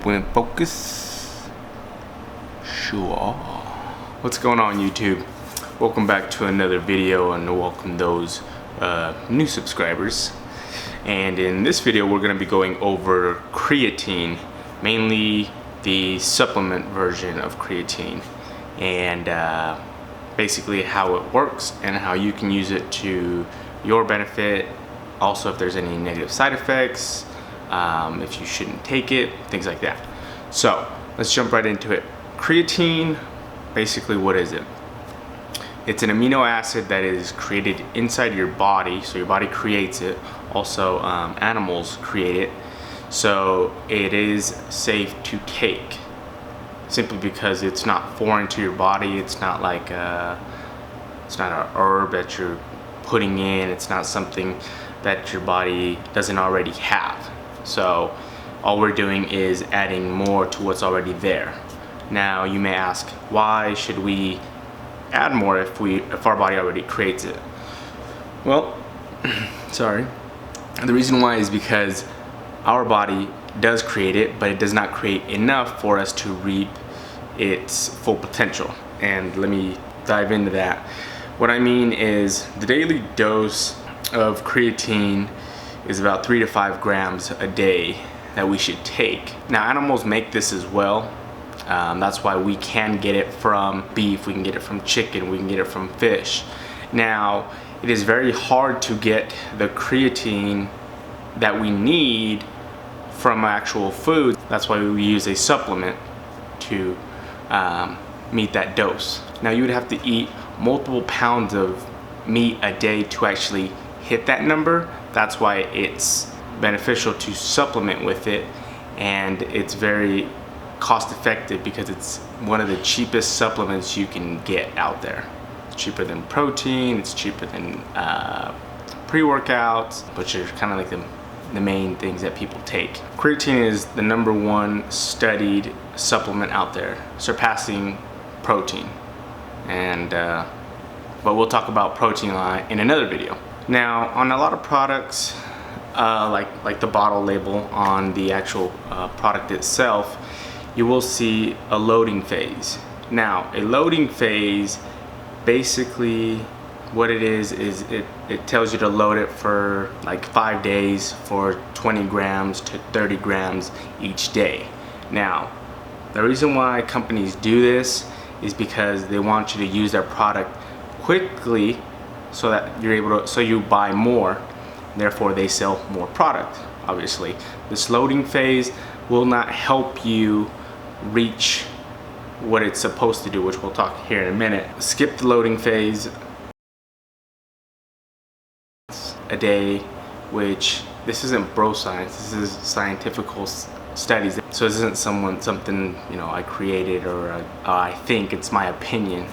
when focus. Sure. What's going on, YouTube? Welcome back to another video, and welcome those new subscribers. And in this video we're going to be going over creatine, mainly the supplement version of creatine, and basically how it works and how you can use it to your benefit. Also, if there's any negative side effects, if you shouldn't take it, things like that. So let's jump right into it. Creatine, basically what is it? It's an amino acid that is created inside your body, so your body creates it. Also, animals create it. So it is safe to take, simply because it's not foreign to your body. It's not like it's not an herb that you're putting in. It's not something that your body doesn't already have. So all we're doing is adding more to what's already there. Now you may ask, why should we add more if our body already creates it? Well, sorry. The reason why is because our body does create it, but it does not create enough for us to reap its full potential. And let me dive into that. What I mean is the daily dose of creatine is about 3 to 5 grams a day that we should take. Now, animals make this as well. That's why we can get it from beef, we can get it from chicken, we can get it from fish. Now, it is very hard to get the creatine that we need from actual food. That's why we use a supplement to meet that dose. Now, you would have to eat multiple pounds of meat a day to actually hit that number. That's why it's beneficial to supplement with it, and it's very cost effective because it's one of the cheapest supplements you can get out there. It's cheaper than protein, it's cheaper than pre-workouts, which are kind of like the main things that people take. Creatine is the #1 studied supplement out there, surpassing protein. And but we'll talk about protein in another video. Now, on a lot of products, like the bottle label on the actual product itself, you will see a loading phase. Now, a loading phase, basically what it is it tells you to load it for like 5 days for 20 grams to 30 grams each day. Now, the reason why companies do this is because they want you to use their product quickly, so that you're able to, so you buy more, therefore they sell more product. Obviously, this loading phase will not help you reach what it's supposed to do, which we'll talk here in a minute. Skip the loading phase a day, which this isn't bro science, this is scientific studies. So this isn't something I created, or I think. It's my opinion.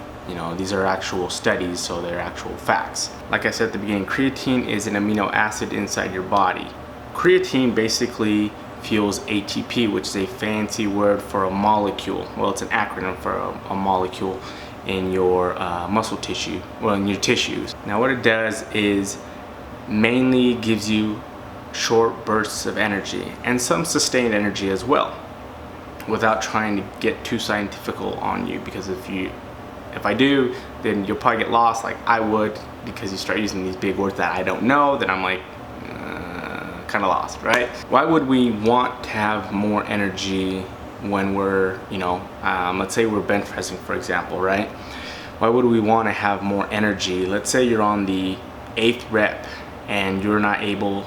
These are actual studies, so they're actual facts. Like I said at the beginning, creatine is an amino acid inside your body. Creatine basically fuels ATP, which is a fancy word for a molecule. Well, it's an acronym for a molecule in your muscle tissue, well, in your tissues. Now, what it does is mainly gives you short bursts of energy and some sustained energy as well, without trying to get too scientific on you, because if I do, then you'll probably get lost like I would, because you start using these big words that I don't know, then I'm like kind of lost, right? Why would we want to have more energy when we're, let's say we're bench pressing, for example, right? Why would we want to have more energy? Let's say you're on the 8th rep and you're not able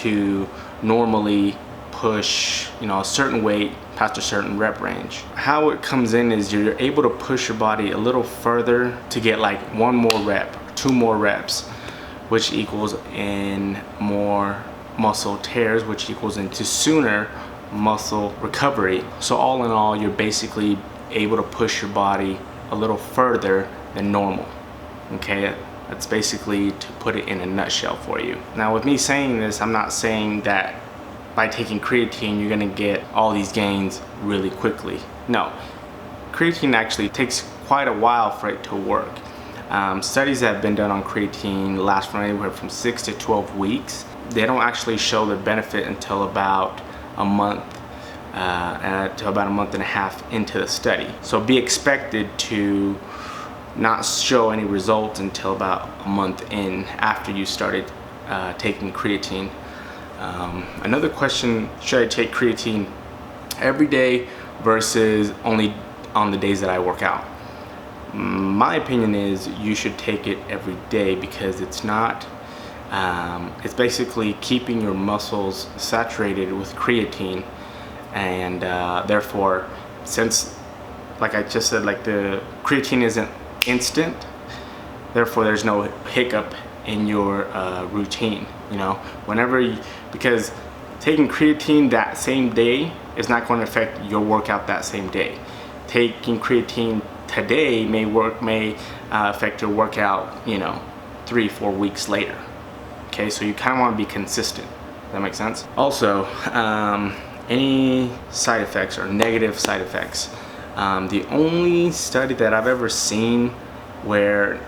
to normally push a certain weight past a certain rep range. How it comes in is you're able to push your body a little further to get like 1 more rep, 2 more reps, which equals in more muscle tears, which equals into sooner muscle recovery. So all in all, you're basically able to push your body a little further than normal. Okay, that's basically to put it in a nutshell for you. Now, with me saying this, I'm not saying that by taking creatine you're gonna get all these gains really quickly. No, creatine actually takes quite a while for it to work. Studies that have been done on creatine last from anywhere from 6 to 12 weeks. They don't actually show the benefit until about a month to about a month and a half into the study. So be expected to not show any results until about a month in after you started taking creatine. Another question, should I take creatine every day versus only on the days that I work out? My opinion is you should take it every day because it's not, it's basically keeping your muscles saturated with creatine, and therefore, since, like I just said, like the creatine isn't instant, therefore there's no hiccup in your routine, you know, because taking creatine that same day is not going to affect your workout that same day. Taking creatine today may affect your workout, you know, 3-4 weeks later. Okay, so you kind of want to be consistent. Does that make sense? Also, any side effects or negative side effects. The only study that I've ever seen where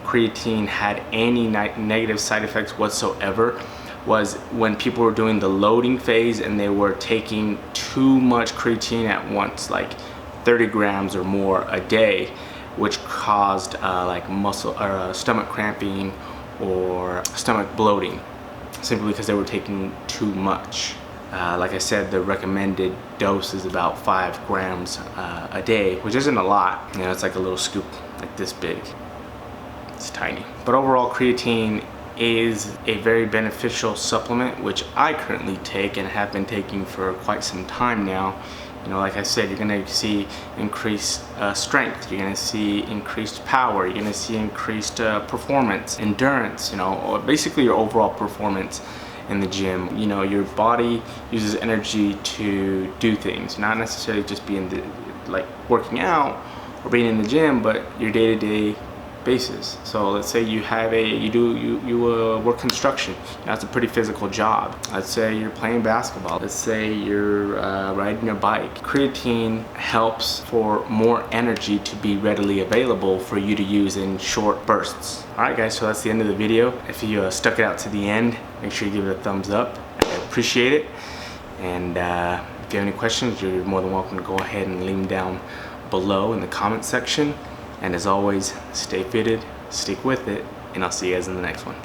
creatine had any negative side effects whatsoever was when people were doing the loading phase and they were taking too much creatine at once, like 30 grams or more a day, which caused like muscle or stomach cramping or stomach bloating, simply because they were taking too much. Like I said, the recommended dose is about 5 grams a day, which isn't a lot. You know, it's like a little scoop like this big. It's tiny. But overall, creatine is a very beneficial supplement, which I currently take and have been taking for quite some time now. You know, like I said, you're gonna see increased strength, you're gonna see increased power, you're gonna see increased performance, endurance, you know, or basically your overall performance in the gym. You know, your body uses energy to do things, not necessarily just being like working out or being in the gym, but your day-to-day basis. So let's say you have you work construction. That's a pretty physical job. Let's say you're playing basketball. Let's say you're riding your bike. Creatine helps for more energy to be readily available for you to use in short bursts. Alright guys, so that's the end of the video. If you stuck it out to the end, make sure you give it a thumbs up. I appreciate it. And if you have any questions, you're more than welcome to go ahead and leave them down below in the comment section. And as always, stay fitted, stick with it, and I'll see you guys in the next one.